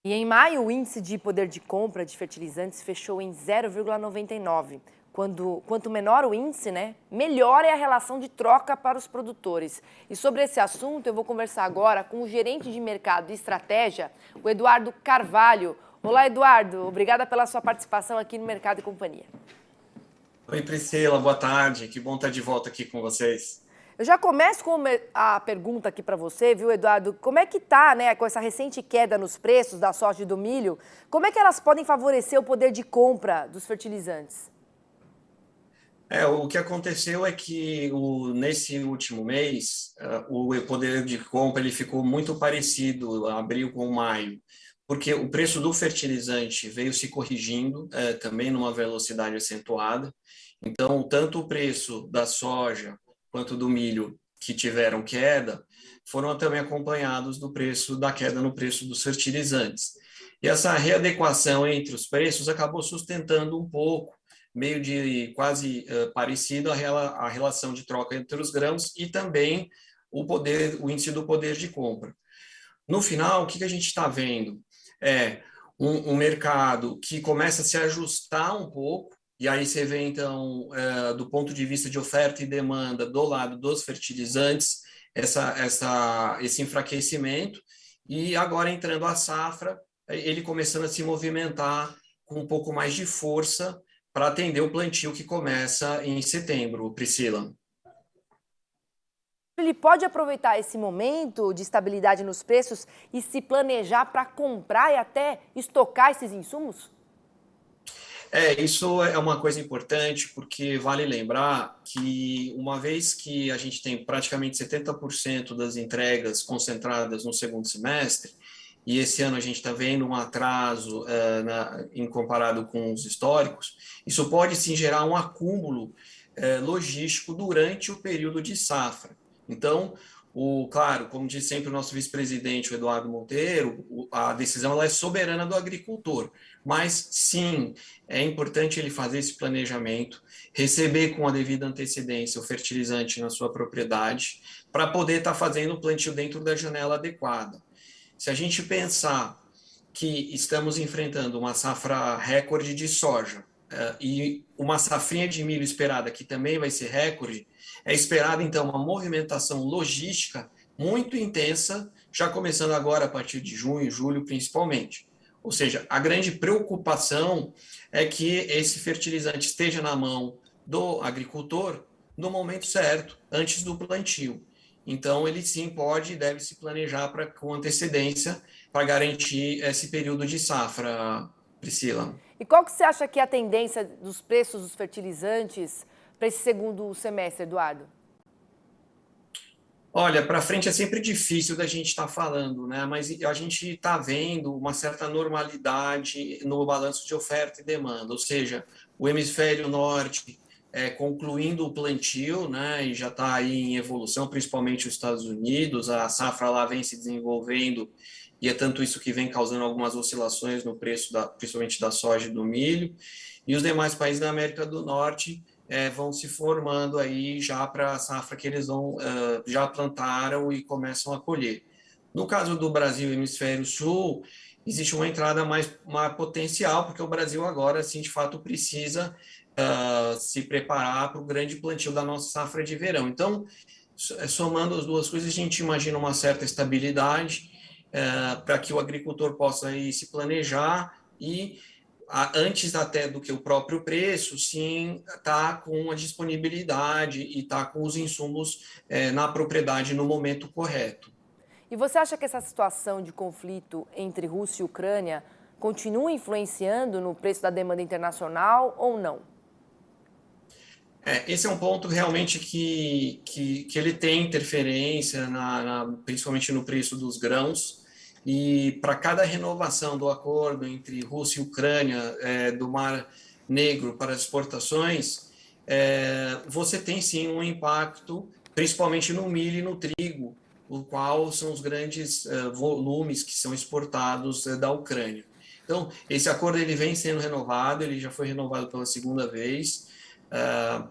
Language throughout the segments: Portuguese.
E em maio, o índice de poder de compra de fertilizantes fechou em 0,99. Quanto menor o índice, né, melhor é a relação de troca para os produtores. E sobre esse assunto, eu vou conversar agora com o gerente de mercado e estratégia, o Eduardo Carvalho. Olá, Eduardo. Obrigada pela sua participação aqui no Mercado e Companhia. Oi, Priscila, boa tarde. Que bom estar de volta aqui com vocês. Eu já começo com a pergunta aqui para você, viu, Eduardo? Como é que tá, né, com essa recente queda nos preços da soja e do milho? Como é que elas podem favorecer o poder de compra dos fertilizantes? O que aconteceu é que nesse último mês, o poder de compra ele ficou muito parecido, abril com maio, porque o preço do fertilizante veio se corrigindo, também numa velocidade acentuada. Então, tanto o preço da soja quanto do milho que tiveram queda foram também acompanhados do preço da queda no preço dos fertilizantes. E essa readequação entre os preços acabou sustentando um pouco, meio de quase parecido a relação de troca entre os grãos e também o índice do poder de compra. No final, o que a gente está vendo? É um mercado que começa a se ajustar um pouco, e aí você vê, então, do ponto de vista de oferta e demanda do lado dos fertilizantes, esse enfraquecimento, e agora entrando a safra, ele começando a se movimentar com um pouco mais de força para atender o plantio que começa em setembro, Priscila. Ele pode aproveitar esse momento de estabilidade nos preços e se planejar para comprar e até estocar esses insumos? Isso é uma coisa importante, porque vale lembrar que, uma vez que a gente tem praticamente 70% das entregas concentradas no segundo semestre, e esse ano a gente está vendo um atraso em comparado com os históricos, isso pode sim gerar um acúmulo logístico durante o período de safra. Então, claro, como diz sempre o nosso vice-presidente, o Eduardo Monteiro, a decisão ela é soberana do agricultor. Mas, sim, é importante ele fazer esse planejamento, receber com a devida antecedência o fertilizante na sua propriedade, para poder estar fazendo o plantio dentro da janela adequada. Se a gente pensar que estamos enfrentando uma safra recorde de soja e uma safrinha de milho esperada que também vai ser recorde, é esperada então uma movimentação logística muito intensa, já começando agora a partir de junho, julho principalmente. Ou seja, a grande preocupação é que esse fertilizante esteja na mão do agricultor no momento certo, antes do plantio. Então, ele sim pode e deve se planejar com antecedência para garantir esse período de safra, Priscila. E qual que você acha que é a tendência dos preços dos fertilizantes para esse segundo semestre, Eduardo? Olha, para frente é sempre difícil da gente estar falando, né? Mas a gente está vendo uma certa normalidade no balanço de oferta e demanda, ou seja, o hemisfério norte concluindo o plantio, né? E já está aí em evolução, principalmente os Estados Unidos, a safra lá vem se desenvolvendo e é tanto isso que vem causando algumas oscilações no preço principalmente da soja e do milho. E os demais países da América do Norte vão se formando aí já para a safra que eles já plantaram e começam a colher. No caso do Brasil, hemisfério sul, existe uma entrada mais potencial, porque o Brasil agora, sim, de fato, precisa se preparar para o grande plantio da nossa safra de verão. Então, somando as duas coisas, a gente imagina uma certa estabilidade para que o agricultor possa aí se planejar e antes até do que o próprio preço, sim, está com a disponibilidade e está com os insumos na propriedade no momento correto. E você acha que essa situação de conflito entre Rússia e Ucrânia continua influenciando no preço da demanda internacional ou não? Esse é um ponto realmente que ele tem interferência, principalmente no preço dos grãos, e para cada renovação do acordo entre Rússia e Ucrânia, do Mar Negro para as exportações, você tem sim um impacto, principalmente no milho e no trigo, o qual são os grandes volumes que são exportados da Ucrânia. Então, esse acordo ele vem sendo renovado, ele já foi renovado pela segunda vez,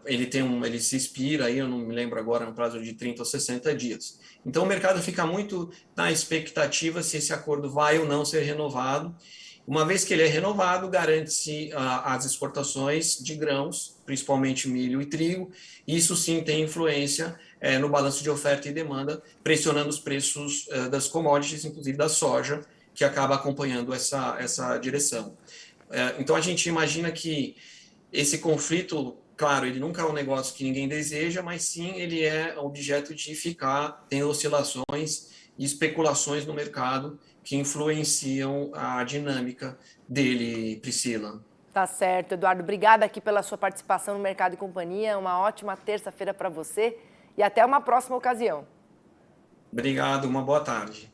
ele se expira, aí eu não me lembro agora, no prazo de 30 ou 60 dias. Então, o mercado fica muito na expectativa se esse acordo vai ou não ser renovado. Uma vez que ele é renovado, garante-se as exportações de grãos, principalmente milho e trigo. Isso sim tem influência no balanço de oferta e demanda, pressionando os preços das commodities, inclusive da soja, que acaba acompanhando essa direção. Então, a gente imagina que esse conflito, claro, ele nunca é um negócio que ninguém deseja, mas sim ele é objeto de ficar tendo oscilações e especulações no mercado que influenciam a dinâmica dele, Priscila. Tá certo, Eduardo. Obrigada aqui pela sua participação no Mercado e Companhia. Uma ótima terça-feira para você e até uma próxima ocasião. Obrigado, uma boa tarde.